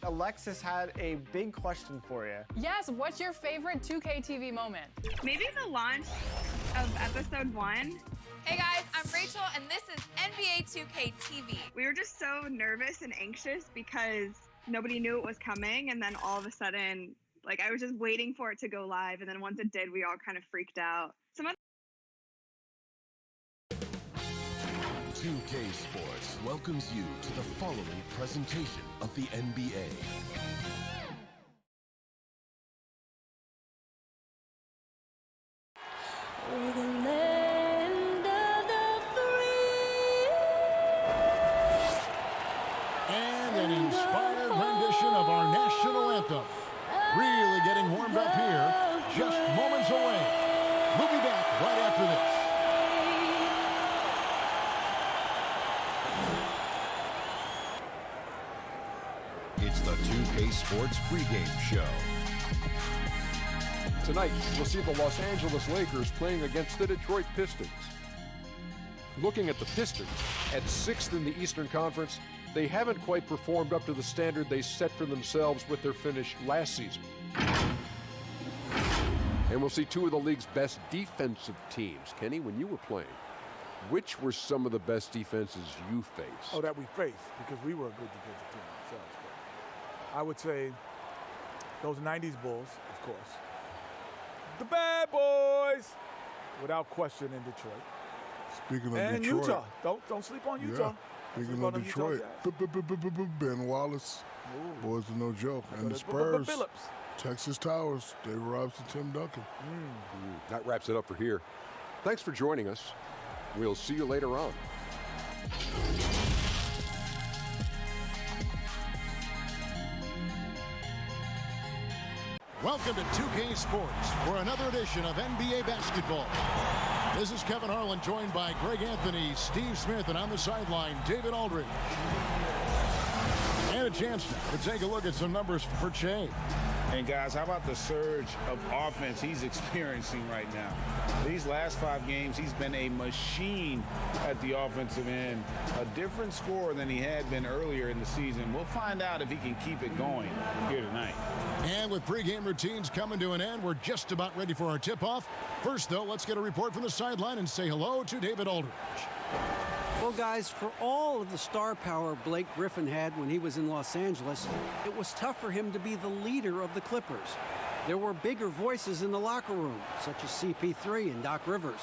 Alexis had a big question for you. Yes, what's your favorite 2K TV moment? Maybe the launch of episode 1. Hey guys, I'm Rachel and this is NBA2k20 Mi. We were just so nervous and anxious because nobody knew it was coming, and then all of a sudden, like, I was just waiting for it to go live, and then once it did, we all kind of freaked out. 2K Sports welcomes you to the following presentation of the NBA. We're the land of the free. And an inspired rendition of our national anthem. Really getting warmed up here, just moments away. We'll be back right after this. It's the 2K Sports pregame show. Tonight, we'll see the Los Angeles Lakers playing against the Detroit Pistons. Looking at the Pistons, at 6th in the Eastern Conference, they haven't quite performed up to the standard they set for themselves with their finish last season. And we'll see two of the league's best defensive teams. Kenny, when you were playing, which were some of the best defenses you faced? Oh, that we faced, because we were a good defensive team ourselves. But I would say those 90s Bulls, of course. The bad boys, without question, in Detroit. Speaking of and Detroit. Utah. Don't sleep on Utah. Yeah. Speaking of Detroit, Ben Wallace, boys are no joke. And the Spurs, Texas Towers, David Robinson, Tim Duncan. That wraps it up for here. Thanks for joining us. We'll see you later on. Welcome to 2K Sports for another edition of NBA basketball. This is Kevin Harlan, joined by Greg Anthony, Steve Smith, and on the sideline, David Aldridge. And a chance now to take a look at some numbers for Che. And guys, how about the surge of offense he's experiencing right now? These last 5 games, he's been a machine at the offensive end. A different scorer than he had been earlier in the season. We'll find out if he can keep it going here tonight. And with pregame routines coming to an end, we're just about ready for our tip-off. First, though, let's get a report from the sideline and say hello to David Aldridge. Well, guys, for all of the star power Blake Griffin had when he was in Los Angeles, it was tough for him to be the leader of the Clippers. There were bigger voices in the locker room, such as CP3 and Doc Rivers.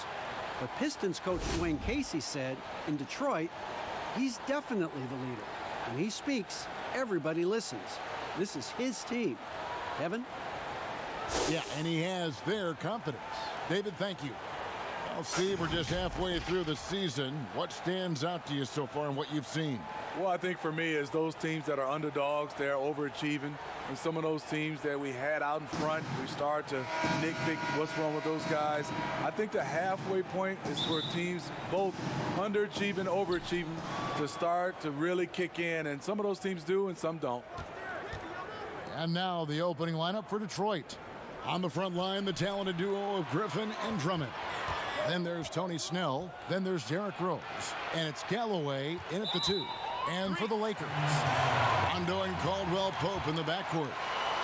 But Pistons coach Dwayne Casey said, in Detroit, he's definitely the leader. When he speaks, everybody listens. This is his team. Kevin? Yeah, and he has their confidence. David, thank you. Well, Steve, we're just halfway through the season. What stands out to you so far in what you've seen? Well, I think for me is those teams that are underdogs, they're overachieving. And some of those teams that we had out in front, we start to nitpick what's wrong with those guys. I think the halfway point is for teams both underachieving, overachieving to start to really kick in. And some of those teams do and some don't. And now the opening lineup for Detroit. On the front line, the talented duo of Griffin and Drummond. Then there's Tony Snell. Then there's Derrick Rose. And it's Galloway in at the 2. And for the Lakers, Rondo and Caldwell Pope in the backcourt.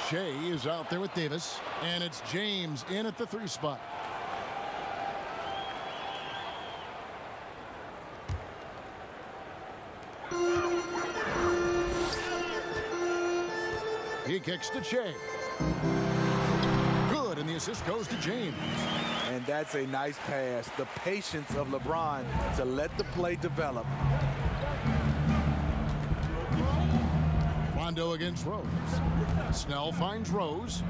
Shea is out there with Davis. And it's James in at the 3 spot. He kicks to Shea. Good, and the assist goes to James. And that's a nice pass. The patience of LeBron to let the play develop. Rondo against Rose. Snell finds Rose.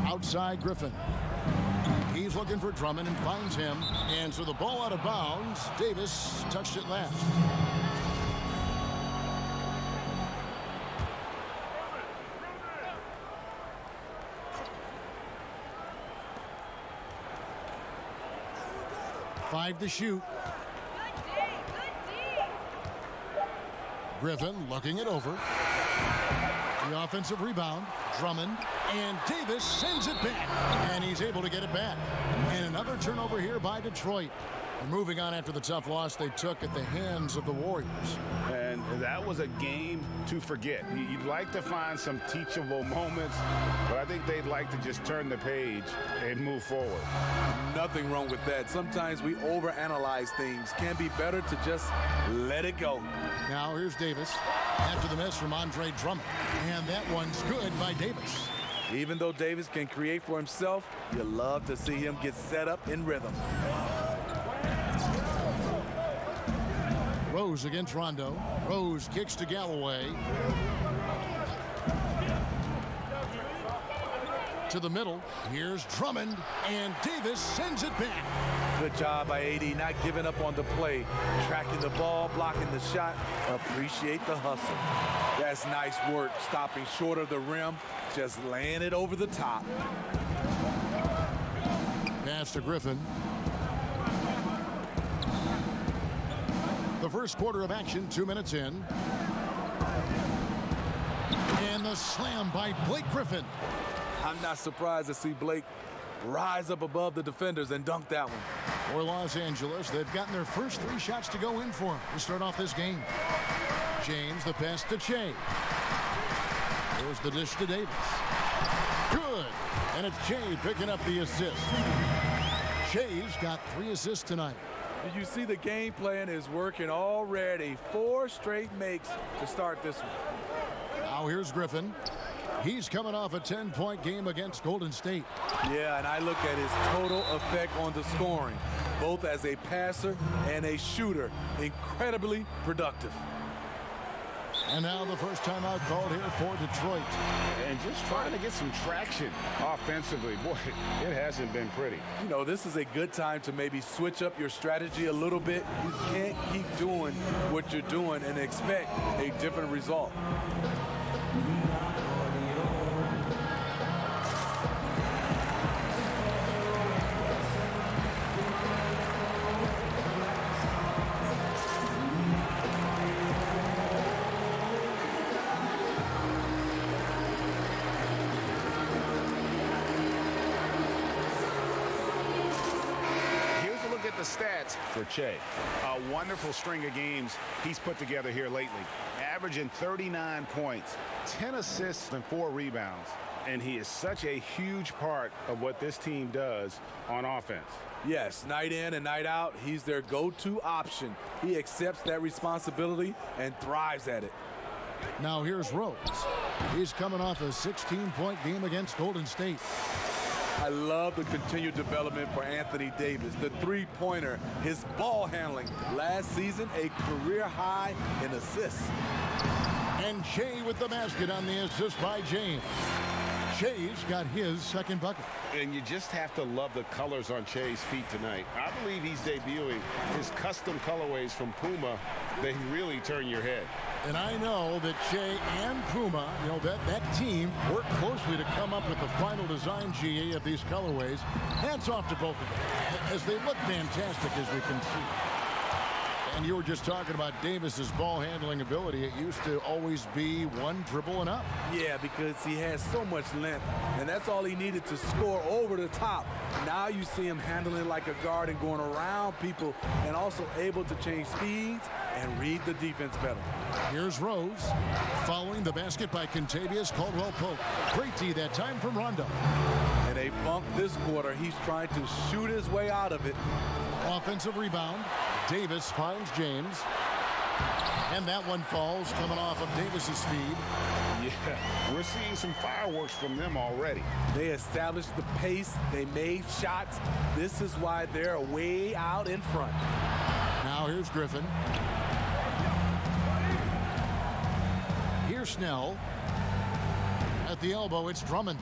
Outside Griffin. He's looking for Drummond and finds him. And so the ball out of bounds. Davis touched it last. Five to shoot. Griffin looking it over. The offensive rebound. Drummond. And Davis sends it back. And he's able to get it back. And another turnover here by Detroit. And moving on after the tough loss they took at the hands of the Warriors. And that was a game to forget. You'd like to find some teachable moments, but I think they'd like to just turn the page and move forward. Nothing wrong with that. Sometimes we overanalyze things. Can be better to just let it go. Now here's Davis after the miss from Andre Drummond. And that one's good by Davis. Even though Davis can create for himself, you love to see him get set up in rhythm. Rose against Rondo. Rose kicks to Galloway. To the middle. Here's Drummond, and Davis sends it back. Good job by AD, not giving up on the play. Tracking the ball, blocking the shot. Appreciate the hustle. That's nice work, stopping short of the rim, just laying it over the top. Pass to Griffin. The first quarter of action, 2 minutes in. And the slam by Blake Griffin. I'm not surprised to see Blake rise up above the defenders and dunk that one. For Los Angeles, they've gotten their first 3 shots to go in for him to start off this game. James, the pass to Shea. There's the dish to Davis. Good. And it's Shea picking up the assist. Shea's got 3 assists tonight. You see the game plan is working already. 4 straight makes to start this one. Now here's Griffin. He's coming off a 10-point game against Golden State. Yeah, and I look at his total effect on the scoring, both as a passer and a shooter. Incredibly productive. And now the first timeout called here for Detroit. And just trying to get some traction offensively. Boy, it hasn't been pretty. You know, this is a good time to maybe switch up your strategy a little bit. You can't keep doing what you're doing and expect a different result. Stats for Che. A wonderful string of games he's put together here lately. Averaging 39 points, 10 assists, and 4 rebounds. And he is such a huge part of what this team does on offense. Yes, night in and night out, he's their go-to option. He accepts that responsibility and thrives at it. Now here's Rose. He's coming off a 16-point game against Golden State. I love the continued development for Anthony Davis. The three-pointer, his ball handling. Last season, a career high in assists. And Shea with the basket on the assist by James. Shea's got his second bucket. And you just have to love the colors on Shea's feet tonight. I believe he's debuting his custom colorways from Puma. They really turn your head. And I know that Shea and Puma, you know, that team worked closely to come up with the final design, GE, of these colorways. Hats off to both of them, as they look fantastic, as we can see. And you were just talking about Davis's ball handling ability. It used to always be one dribble and up. Yeah, because he has so much length, and that's all he needed to score over the top. Now you see him handling like a guard and going around people, and also able to change speeds and read the defense better. Here's Rose, following the basket by Kentavious Caldwell-Pope. Great D that time from Rondo. In a funk this quarter, he's trying to shoot his way out of it. Offensive rebound. Davis finds James. And that one falls, coming off of Davis's feed. Yeah, we're seeing some fireworks from them already. They established the pace. They made shots. This is why they're way out in front. Now here's Griffin. Here's Snell. At the elbow, it's Drummond.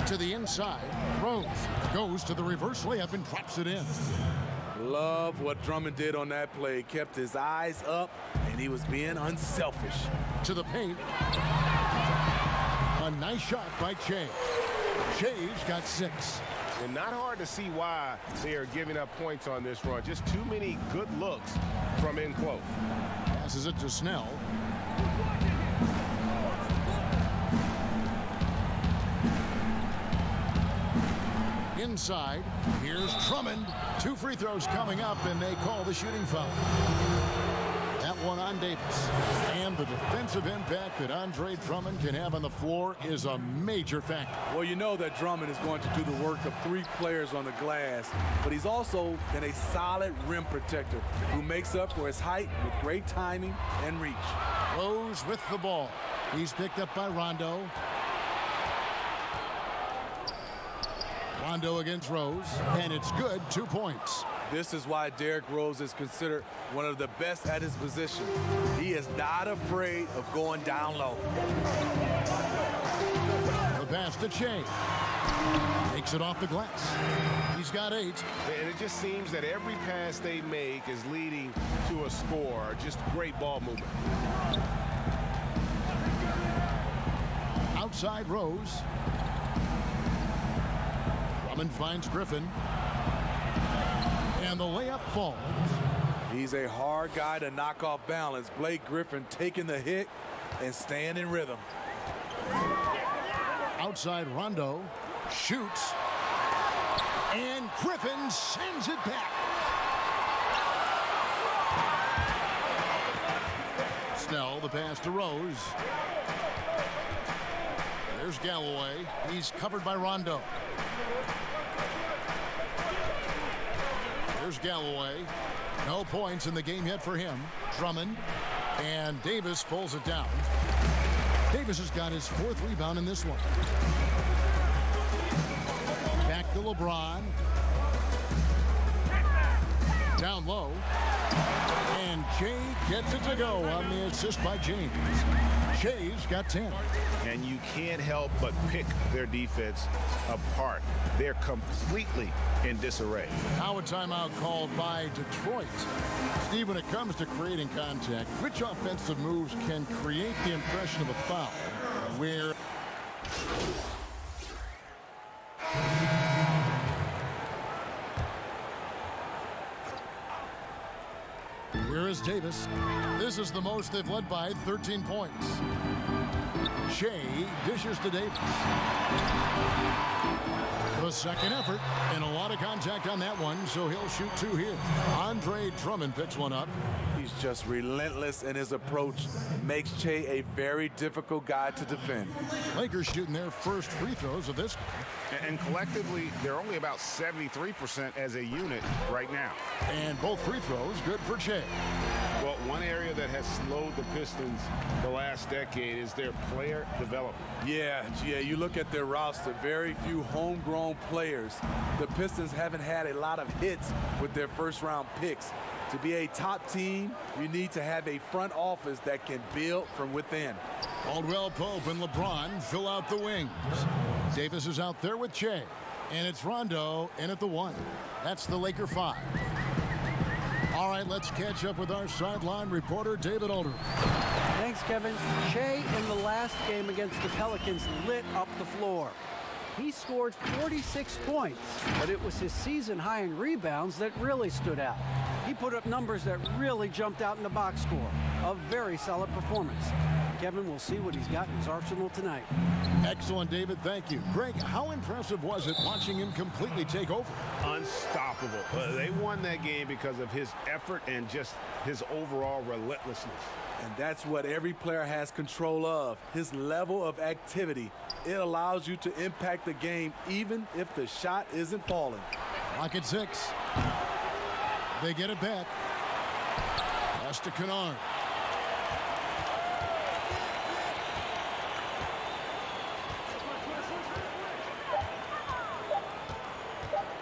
To the inside, Rose goes to the reverse layup and drops it in. Love what Drummond did on that play. Kept his eyes up, and he was being unselfish. To the paint. A nice shot by Che. Che's got 6. And not hard to see why they are giving up points on this run. Just too many good looks from in close. Passes it to Snell. Inside, here's Drummond. 2 free throws coming up, and they call the shooting foul. That one on Davis. And the defensive impact that Andre Drummond can have on the floor is a major factor. Well, you know that Drummond is going to do the work of 3 players on the glass, but he's also been a solid rim protector who makes up for his height with great timing and reach. Rose with the ball. He's picked up by Rondo. Rondo against Rose, and it's good. 2 points. This is why Derrick Rose is considered one of the best at his position. He is not afraid of going down low. The pass to Shea. Takes it off the glass. He's got 8. And it just seems that every pass they make is leading to a score. Just great ball movement. Outside Rose. Drummond finds Griffin. And the layup falls. He's a hard guy to knock off balance. Blake Griffin taking the hit and staying in rhythm. Outside Rondo. Shoots. And Griffin sends it back. Snell, the pass to Rose. There's Galloway. He's covered by Rondo. There's Galloway. No points in the game yet for him. Drummond. And Davis pulls it down. Davis has got his 4th rebound in this one. Back to LeBron. Down low. And Jay gets it to go on the assist by James. Shay's got 10. And you can't help but pick their defense apart. They're completely in disarray. Now a timeout called by Detroit. Steve, when it comes to creating contact, which offensive moves can create the impression of a foul? Where is Davis? This is the most they've led by, 13 points. Shea dishes to Davis. The second effort, and a lot of contact on that one, so he'll shoot 2 here. Andre Drummond picks one up. He's just relentless in his approach. Makes Shea a very difficult guy to defend. Lakers shooting their first free throws of this game. And collectively, they're only about 73% as a unit right now. And both free throws good for Shea. Well, one area that has slowed the Pistons the last decade is their player development. Yeah, you look at their roster, very few homegrown players. The Pistons haven't had a lot of hits with their first-round picks. To be a top team, you need to have a front office that can build from within. Caldwell Pope and LeBron fill out the wings. Davis is out there with Shea. And it's Rondo in at the 1. That's the Laker 5. All right, let's catch up with our sideline reporter, David Alder. Thanks, Kevin. Shea in the last game against the Pelicans lit up the floor. He scored 46 points, but it was his season high in rebounds that really stood out. He put up numbers that really jumped out in the box score. A very solid performance. Kevin, we'll see what he's got in his arsenal tonight. Excellent, David. Thank you. Greg, how impressive was it watching him completely take over? Unstoppable. They won that game because of his effort and just his overall relentlessness. And that's what every player has control of, his level of activity. It allows you to impact the game even if the shot isn't falling. Clock at 6. They get it back. Pass to Kennard.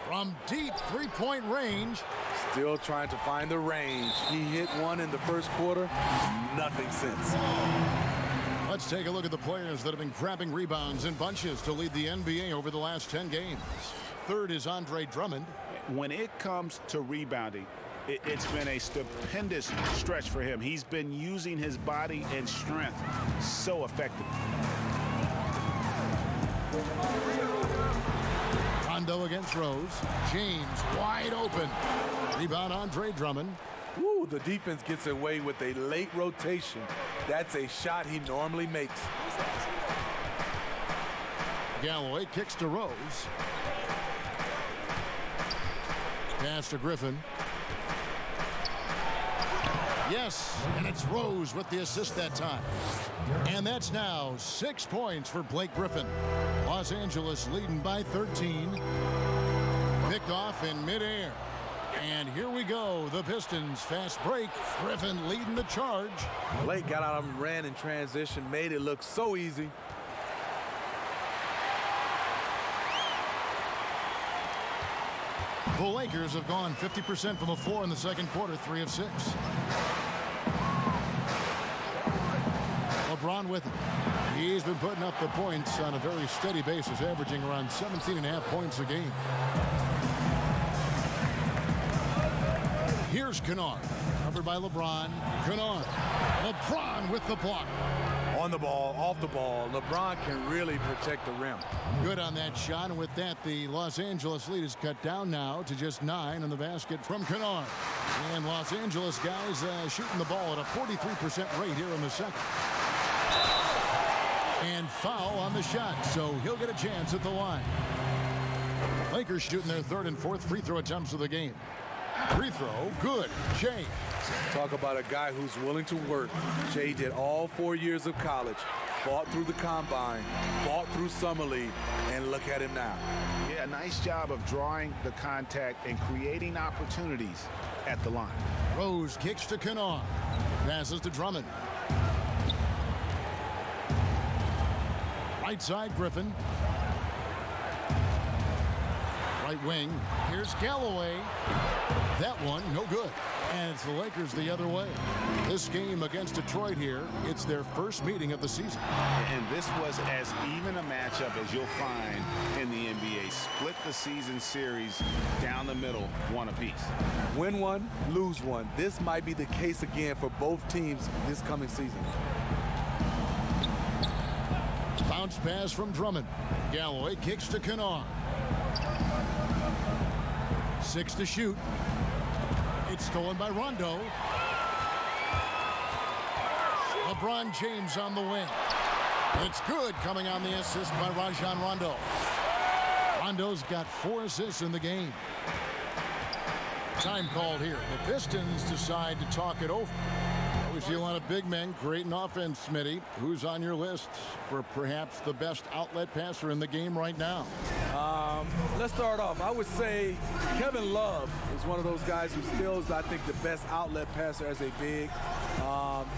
From deep 3-point range. Still trying to find the range. He hit one in the first quarter. Nothing since. Let's take a look at the players that have been grabbing rebounds in bunches to lead the NBA over the last 10 games. Third is Andre Drummond. When it comes to rebounding, it's been a stupendous stretch for him. He's been using his body and strength so effectively. Rondo against Rose. James wide open. Rebound Andre Drummond. Woo, the defense gets away with a late rotation. That's a shot he normally makes. Galloway kicks to Rose. Pass to Griffin. Yes, and it's Rose with the assist that time. And that's now 6 points for Blake Griffin. Los Angeles leading by 13. Picked off in midair. And here we go. The Pistons fast break. Griffin leading the charge. Blake got out and ran in transition, made it look so easy. The Lakers have gone 50% from the floor in the second quarter, 3 of 6. LeBron with it. He's been putting up the points on a very steady basis, averaging around 17.5 points a game. Here's Kennard, covered by LeBron. Kennard. LeBron with the block. On the ball, off the ball, LeBron can really protect the rim. Good on that shot, and with that, the Los Angeles lead is cut down now to just 9 on the basket from Kennard. And Los Angeles guys shooting the ball at a 43% rate here in the second. And foul on the shot, so he'll get a chance at the line. Lakers shooting their 3rd and 4th free throw attempts of the game. Free throw, good. Shea. Talk about a guy who's willing to work. Shea did all 4 years of college, fought through the combine, fought through summer league, and look at him now. Yeah, nice job of drawing the contact and creating opportunities at the line. Rose kicks to Kennard. Passes to Drummond. Right side, Griffin. Right wing. Here's Galloway. That one, no good. And it's the Lakers the other way. This game against Detroit here, it's their first meeting of the season. And this was as even a matchup as you'll find in the NBA. Split the season series down the middle, 1 apiece. Win one, lose one. This might be the case again for both teams this coming season. Bounce pass from Drummond. Galloway kicks to Kennard. 6 to shoot. It's stolen by Rondo. LeBron James on the wing. It's good, coming on the assist by Rajon Rondo. Rondo's got 4 assists in the game. Time called here. The Pistons decide to talk it over. We see a lot of big men creating offense, Smitty. Who's on your list for perhaps the best outlet passer in the game right now? Let's start off. I would say Kevin Love is one of those guys who still is, I think, the best outlet passer as a big.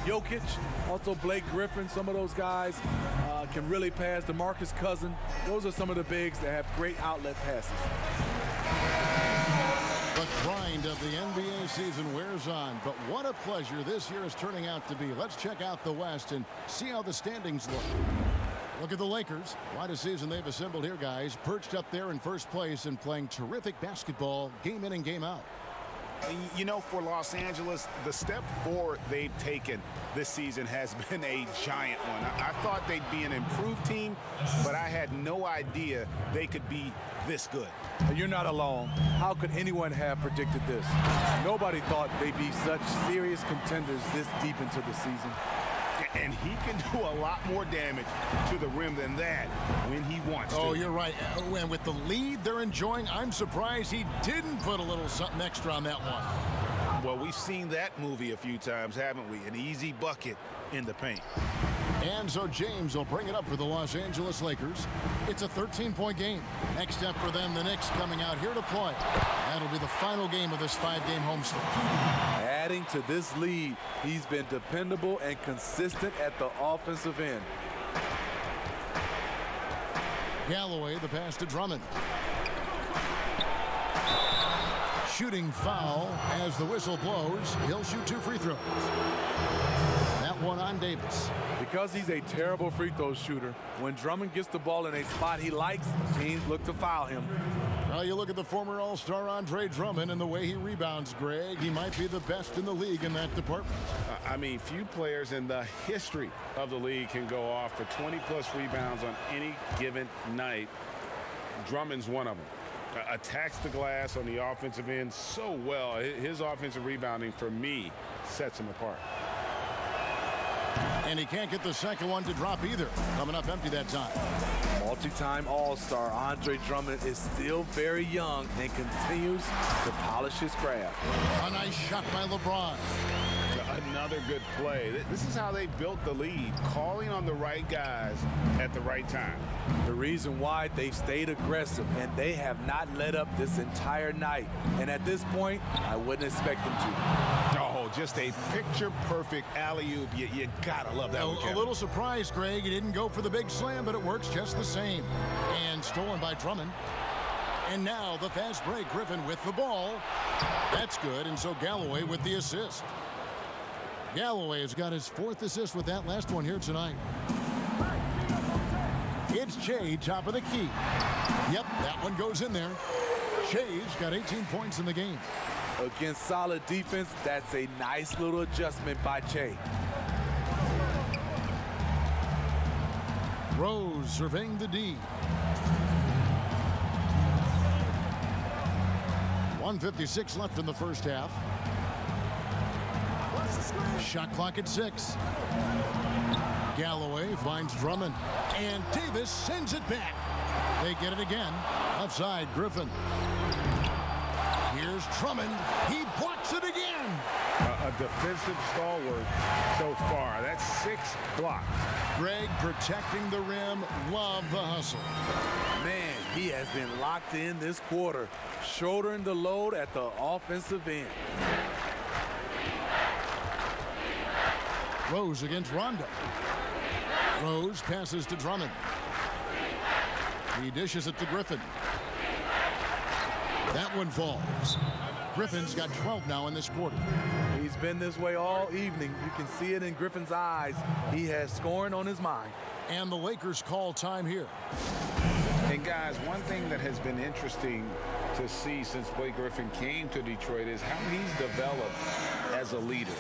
Jokic, also Blake Griffin, some of those guys can really pass. DeMarcus Cousins, those are some of the bigs that have great outlet passes. The grind of the NBA season wears on, but what a pleasure this year is turning out to be. Let's check out the West and see how the standings look. Look at the Lakers. What a season they've assembled here, guys. Perched up there in first place and playing terrific basketball game in and game out. You know, for Los Angeles, the step forward they've taken this season has been a giant one. I thought they'd be an improved team, but I had no idea they could be this good. You're not alone. How could anyone have predicted this? Nobody thought they'd be such serious contenders this deep into the season. And he can do a lot more damage to the rim than that when he wants to. Oh, you're right. And with the lead they're enjoying, I'm surprised he didn't put a little something extra on that one. Well, we've seen that movie a few times, haven't we? An easy bucket in the paint. And so James will bring it up for the Los Angeles Lakers. It's a 13-point game. Next up for them, the Knicks coming out here to play. That'll be the final game of this 5-game homestand. Adding to this lead, he's been dependable and consistent at the offensive end. Galloway, the pass to Drummond. Shooting foul as the whistle blows. He'll shoot 2 free throws. That one on Davis. Because he's a terrible free throw shooter, when Drummond gets the ball in a spot he likes, teams look to foul him. Well, you look at the former All-Star Andre Drummond and the way he rebounds, Greg. He might be the best in the league in that department. I mean, few players in the history of the league can go off for 20-plus rebounds on any given night. Drummond's one of them. Attacks the glass on the offensive end so well. His offensive rebounding, for me, sets him apart. And he can't get the second one to drop either. Coming up empty that time. Multi-time All-Star Andre Drummond is still very young and continues to polish his craft. A nice shot by LeBron. Another good play. This is how they built the lead, calling on the right guys at the right time. The reason why they've stayed aggressive and they have not let up this entire night. And at this point, I wouldn't expect them to. Oh, just a picture-perfect alley-oop. You gotta love that one, A little surprised, Greg. He didn't go for the big slam, but it works just the same. And stolen by Drummond. And now the fast break. Griffin with the ball. That's good, and so Galloway with the assist. Galloway has got his 4th assist with that last one here tonight. It's Shea, top of the key. Yep, that one goes in there. Shea's got 18 points in the game. Against solid defense, that's a nice little adjustment by Shea. Rose surveying the D. 1:56 left in the first half. Shot clock at 6. Galloway finds Drummond. And Davis sends it back. They get it again. Offside, Griffin. Here's Drummond. He blocks it again. A defensive stalwart so far. That's 6 blocks. Greg protecting the rim. Love the hustle. Man, he has been locked in this quarter, shouldering the load at the offensive end. Rose against Rondo. Rose passes to Drummond. He dishes it to Griffin. That one falls. Griffin's got 12 now in this quarter. He's been this way all evening. You can see it in Griffin's eyes. He has scoring on his mind. And the Lakers call time here. And guys, one thing that has been interesting to see since Blake Griffin came to Detroit is how he's developed as a leader.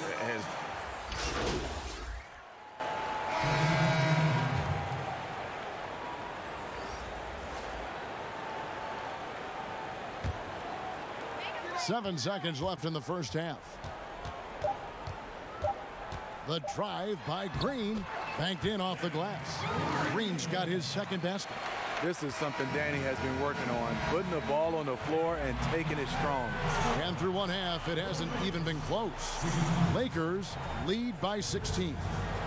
Seven seconds left in the first half. The drive by Green, banked in off the glass. Green's got his second basket. This is something Danny has been working on, putting the ball on the floor and taking it strong. And through one half, it hasn't even been close. Lakers lead by 16.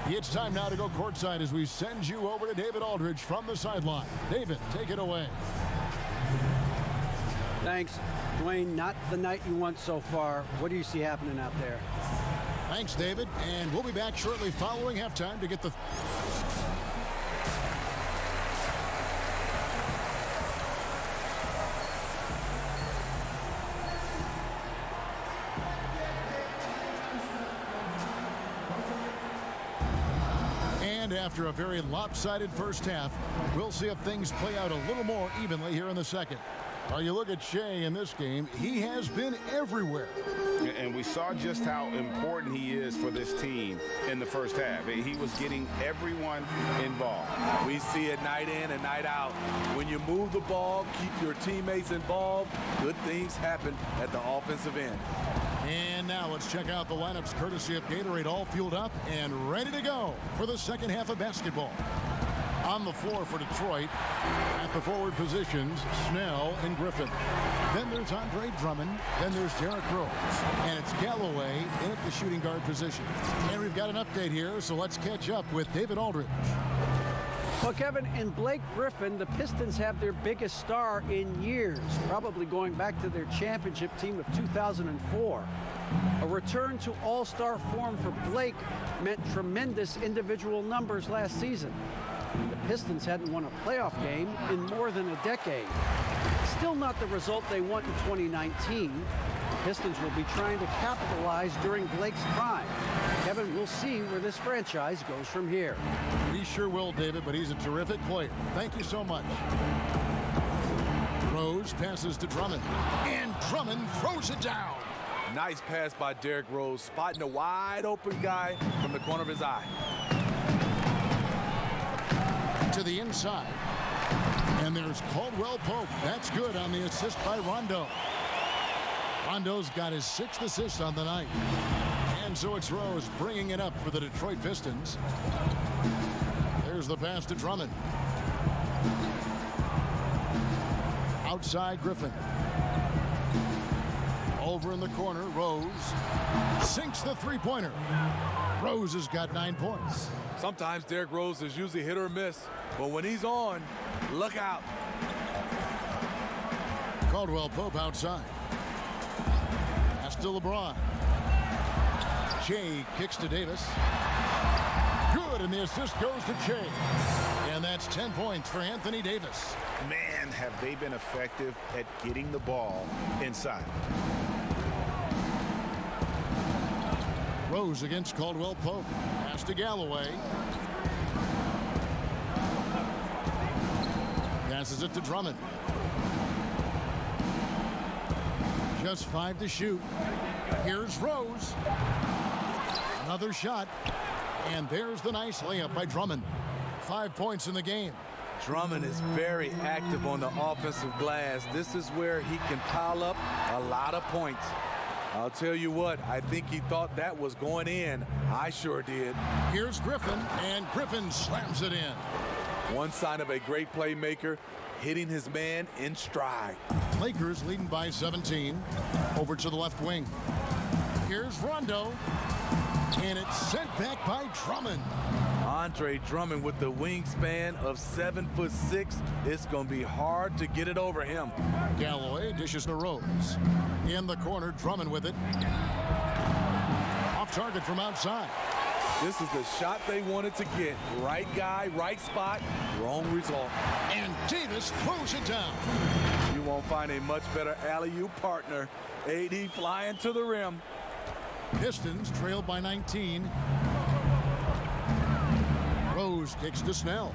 It's time now to go courtside as we send you over to David Aldridge from the sideline. David, take it away. Thanks, Dwayne. Not the night you want so far. What do you see happening out there? Thanks, David. And we'll be back shortly following halftime to get the... And after a very lopsided first half, we'll see if things play out a little more evenly here in the second. Well, you look at Shea in this game, he has been everywhere. And we saw just how important he is for this team in the first half. He was getting everyone involved. We see it night in and night out. When you move the ball, keep your teammates involved, good things happen at the offensive end. And now let's check out the lineups courtesy of Gatorade, all fueled up and ready to go for the second half of basketball. On the floor for Detroit, at the forward positions, Snell and Griffin. Then there's Andre Drummond. Then there's Derrick Rose. And it's Galloway in at the shooting guard position. And we've got an update here, so let's catch up with David Aldridge. Well, Kevin, in Blake Griffin, the Pistons have their biggest star in years, probably going back to their championship team of 2004. A return to all-star form for Blake meant tremendous individual numbers last season. The Pistons hadn't won a playoff game in more than a decade. Still not the result they want in 2019. The Pistons will be trying to capitalize during Blake's prime. Kevin, we'll see where this franchise goes from here. We sure will, David, but he's a terrific player. Thank you so much. Rose passes to Drummond, and Drummond throws it down. Nice pass by Derrick Rose, spotting a wide open guy from the corner of his eye. To the inside. And there's Caldwell Pope. That's good on the assist by Rondo. Rondo's got his 6th assist on the night. And And so it's Rose bringing it up for the Detroit Pistons. There's the pass to Drummond. Outside Griffin. Over in the corner, Rose sinks the three-pointer. Rose has got 9 points. Sometimes Derrick Rose is usually hit or miss, but when he's on, look out. Caldwell Pope outside. Pass to LeBron. Shea kicks to Davis. Good, and the assist goes to Shea. And that's 10 points for Anthony Davis. Man, have they been effective at getting the ball inside. Rose against Caldwell Pope. Pass to Galloway. Passes it to Drummond. Just 5 to shoot. Here's Rose. Another shot. And there's the nice layup by Drummond. 5 points in the game. Drummond is very active on the offensive glass. This is where he can pile up a lot of points. I'll tell you what, I think he thought that was going in. I sure did. Here's Griffin, and Griffin slams it in. One sign of a great playmaker, hitting his man in stride. Lakers leading by 17. Over to the left wing. Here's Rondo, and it's sent back by Drummond. Andre Drummond with the wingspan of 7'6". It's going to be hard to get it over him. Galloway dishes to Rose. In the corner, Drummond with it. Off target from outside. This is the shot they wanted to get. Right guy, right spot, wrong result. And Davis throws it down. You won't find a much better alley-oop partner. AD flying to the rim. Pistons trailed by 19. Rose kicks to Snell.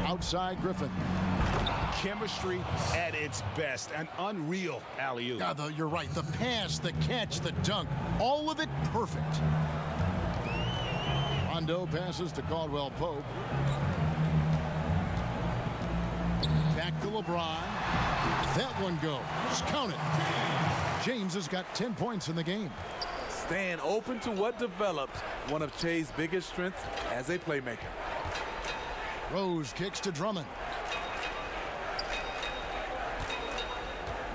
Outside Griffin. Chemistry at its best. An unreal alley-oop. Yeah, you're right. The pass, the catch, the dunk. All of it perfect. Rondo passes to Caldwell Pope. Back to LeBron. That one goes. Count it. James has got 10 points in the game. Staying open to what develops. One of Che's biggest strengths as a playmaker. Rose kicks to Drummond.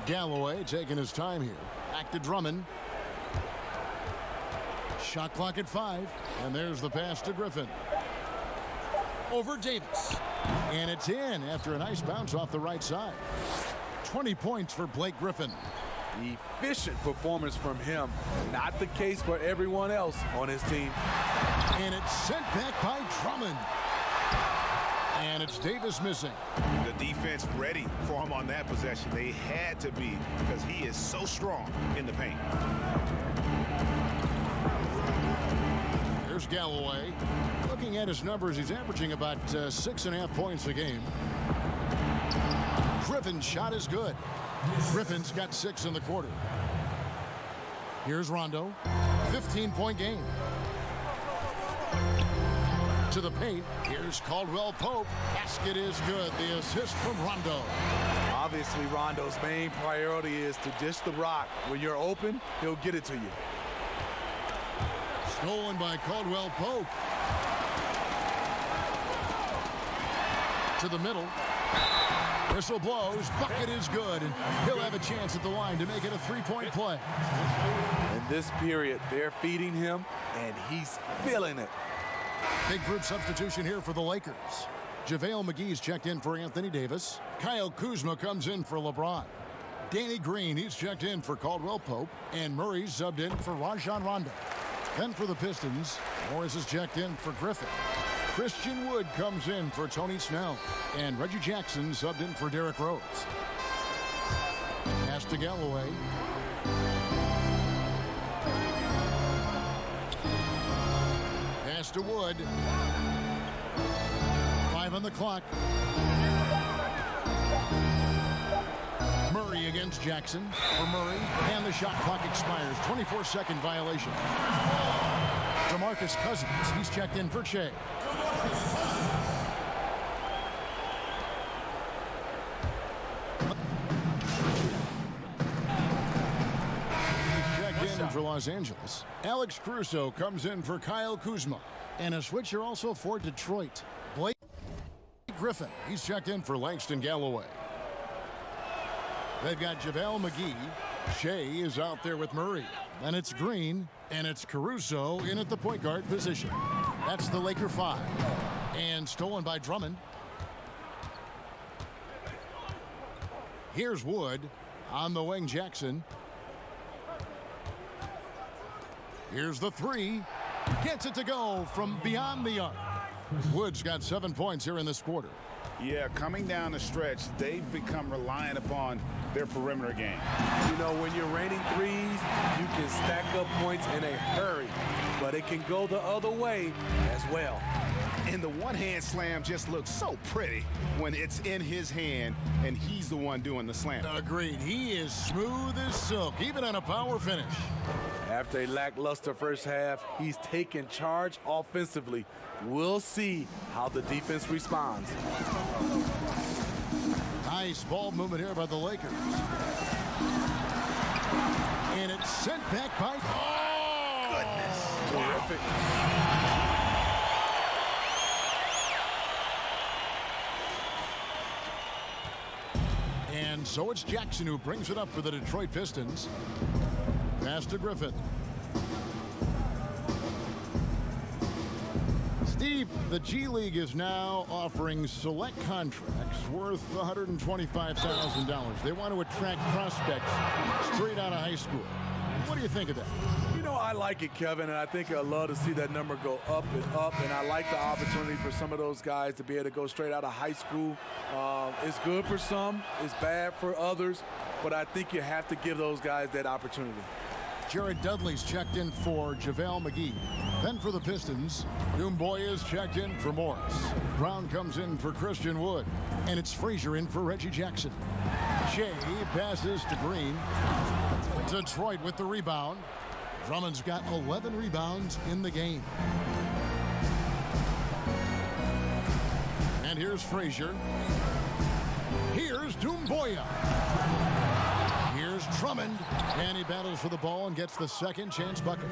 Galloway taking his time here. Back to Drummond. Shot clock at 5. And there's the pass to Griffin. Over Davis. And it's in after a nice bounce off the right side. 20 points for Blake Griffin. Efficient performance from him. Not the case for everyone else on his team. And it's sent back by Drummond. And it's Davis missing. The defense ready for him on that possession. They had to be because he is so strong in the paint. Here's Galloway. Looking at his numbers, he's averaging about 6.5 points a game. Griffin's shot is good. Griffin's got 6 in the quarter. Here's Rondo. 15-point game. To the paint. Here's Caldwell Pope. Basket is good. The assist from Rondo. Obviously, Rondo's main priority is to dish the rock. When you're open, he'll get it to you. Stolen by Caldwell Pope. To the middle. Whistle blows. Bucket is good. And he'll have a chance at the line to make it a 3-point play. In this period, they're feeding him, and he's feeling it. Big group substitution here for the Lakers. JaVale McGee's checked in for Anthony Davis. Kyle Kuzma comes in for LeBron. Danny Green, he's checked in for Caldwell Pope. And Murray's subbed in for Rajon Rondo. Then for the Pistons, Morris is checked in for Griffin. Christian Wood comes in for Tony Snell. And Reggie Jackson subbed in for Derrick Rose. Pass to Galloway. Pass to Wood. 5 on the clock. Murray against Jackson for Murray. And the shot clock expires. 24-second violation. DeMarcus Cousins, he's checked in for Shea. Los Angeles. Alex Caruso comes in for Kyle Kuzma. And a switcher also for Detroit. Blake Griffin, he's checked in for Langston Galloway. They've got JaVale McGee. Shea is out there with Murray. Then it's Green, and it's Caruso in at the point guard position. That's the Laker 5. And stolen by Drummond. Here's Wood on the wing, Jackson. Here's the 3. Gets it to go from beyond the arc. Wood's got 7 points here in this quarter. Yeah, coming down the stretch, they've become reliant upon their perimeter game. You know, when you're raining threes, you can stack up points in a hurry, but it can go the other way as well. And the one-hand slam just looks so pretty when it's in his hand and he's the one doing the slam. Agreed. He is smooth as silk, even on a power finish. After a lackluster first half, he's taken charge offensively. We'll see how the defense responds. Nice ball movement here by the Lakers. And it's sent back by... Oh! Goodness. Terrific. And so it's Jackson who brings it up for the Detroit Pistons. Pass to Griffin. Steve, the G League is now offering select contracts worth $125,000. They want to attract prospects straight out of high school. What do you think of that? You know, I like it, Kevin, and I think I'd love to see that number go up and up, and I like the opportunity for some of those guys to be able to go straight out of high school. It's good for some, it's bad for others, but I think you have to give those guys that opportunity. Jared Dudley's checked in for JaVale McGee. Then for the Pistons, Doumbouya's checked in for Morris. Brown comes in for Christian Wood. And it's Frazier in for Reggie Jackson. Shea passes to Green. Detroit with the rebound. Drummond's got 11 rebounds in the game. And here's Frazier. Here's Doumbouya. Here's Drummond, and he battles for the ball and gets the second chance bucket.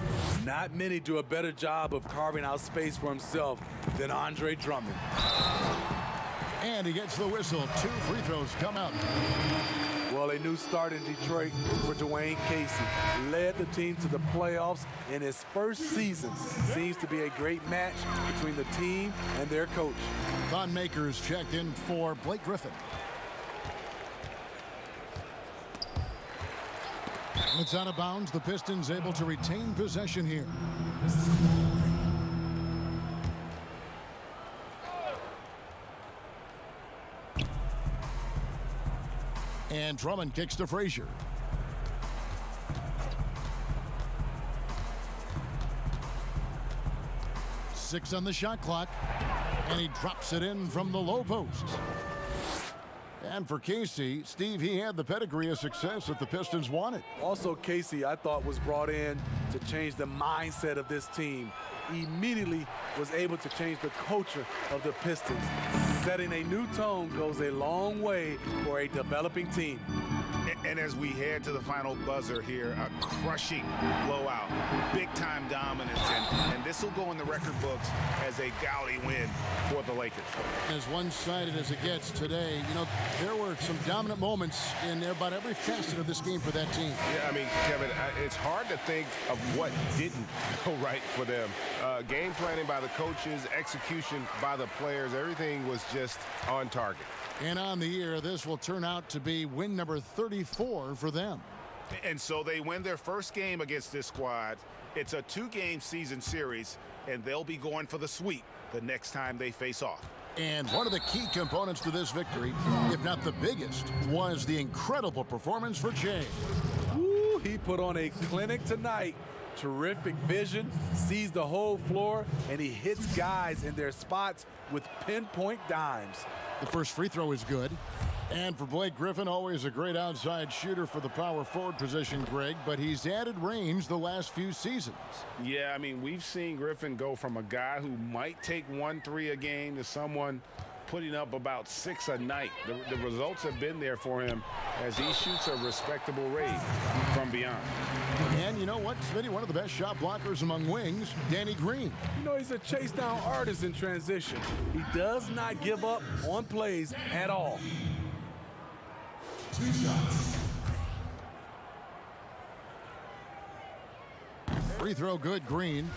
Not many do a better job of carving out space for himself than Andre Drummond. And he gets the whistle. 2 free throws come out. Well, a new start in Detroit for Dwayne Casey. Led the team to the playoffs in his first season. Seems to be a great match between the team and their coach. Thon Maker's checked in for Blake Griffin. It's out of bounds. The Pistons able to retain possession here. And Drummond kicks to Frazier. Six on the shot clock. And he drops it in from the low post. And for Casey, Steve, he had the pedigree of success that the Pistons wanted. Also, Casey, I thought, was brought in to change the mindset of this team. Immediately was able to change the culture of the Pistons. Setting a new tone goes a long way for a developing team. And as we head to the final buzzer here, a crushing blowout, big-time dominance, and this will go in the record books as a gaudy win for the Lakers. As one-sided as it gets today, you know, there were some dominant moments in about every facet of this game for that team. Yeah, I mean, Kevin, it's hard to think of what didn't go right for them. Game planning by the coaches, execution by the players, everything was just on target. And on the year, this will turn out to be win number 34 for them. And so they win their first game against this squad. It's a 2-game season series, and they'll be going for the sweep the next time they face off. And one of the key components to this victory, if not the biggest, was the incredible performance for Shea. Woo, he put on a clinic tonight. Terrific vision, sees the whole floor, and he hits guys in their spots with pinpoint dimes. The first free throw is good. And for Blake Griffin, always a great outside shooter for the power forward position, Greg, but he's added range the last few seasons. Yeah, I mean, we've seen Griffin go from a guy who might take 1 3 a game to someone putting up about 6 a night. The results have been there for him as he shoots a respectable rate from beyond. And you know what, Smitty? One of the best shot blockers among wings, Danny Green. You know, he's a chase down artist in transition. He does not give up on plays at all. 2 shots. Free throw good, Green.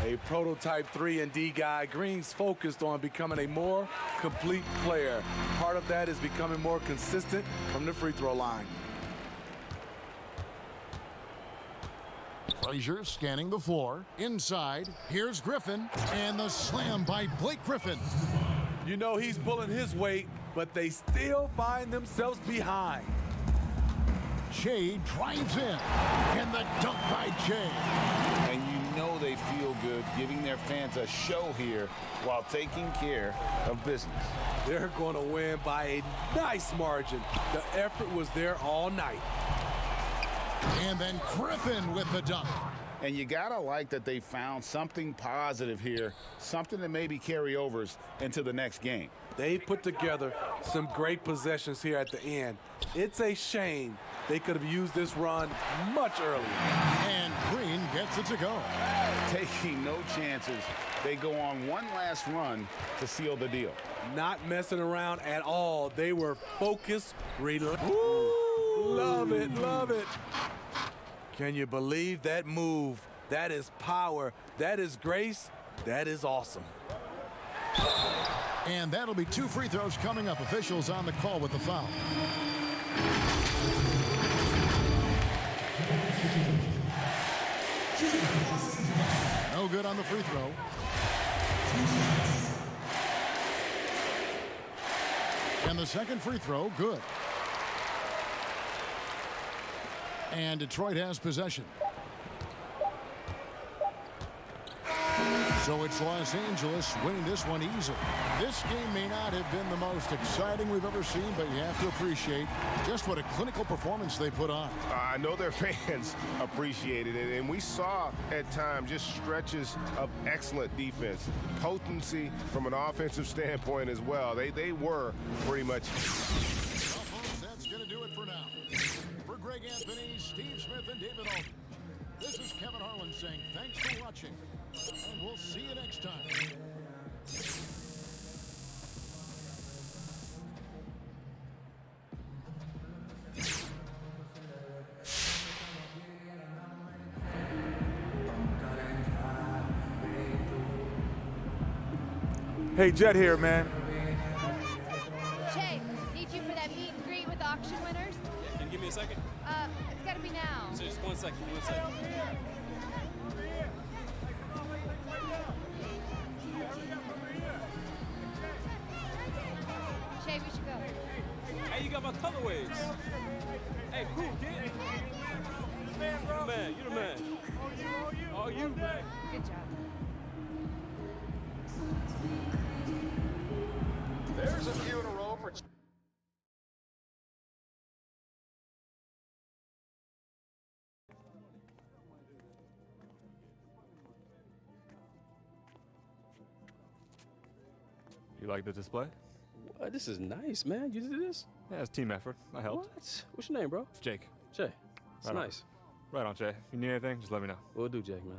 A prototype 3-and-D guy. Green's focused on becoming a more complete player. Part of that is becoming more consistent from the free throw line. Frazier scanning the floor. Inside, here's Griffin, and the slam by Blake Griffin. You know he's pulling his weight, but they still find themselves behind. Jay drives in, and the dunk by Jay. And you know they feel good giving their fans a show here while taking care of business. They're going to win by a nice margin. The effort was there all night. And then Griffin with the dunk. And you gotta like that they found something positive here, something that maybe carry overs into the next game. They put together some great possessions here at the end. It's a shame they could have used this run much earlier. And Green gets it to go. Taking no chances. They go on one last run to seal the deal. Not messing around at all. They were focused. Love it, love it. Can you believe that move? That is power. That is grace. That is awesome. And that'll be 2 free throws coming up. Officials on the call with the foul. No good on the free throw. And the second free throw, good. And Detroit has possession. So it's Los Angeles winning this one easily. This game may not have been the most exciting we've ever seen, but you have to appreciate just what a clinical performance they put on. I know their fans appreciated it, and we saw at times just stretches of excellent defense. Potency from an offensive standpoint as well. They were pretty much. Well, folks, that's going to do it for now. For Greg Anthony, Steve Smith, and David Alden, this is Kevin Harlan saying thanks for watching, and we'll see you next time. Hey, Jet here, man. Shay, need you for that meet and greet with auction winners? Yeah, can you give me a second? It's gotta be now. So just 1 second, 1 second. Shay, we should go. Hey, you got my colorways. Hey, cool, kid. You the man, you the man. Oh, you. Good job. There's a few in a row for. You like the display? What? This is nice, man. You did this? Yeah, it's team effort. I helped. What? What's your name, bro? Jake. Jay. It's Right on. nice. Right on, Jay. If you need anything, just let me know. We'll do, Jake, man.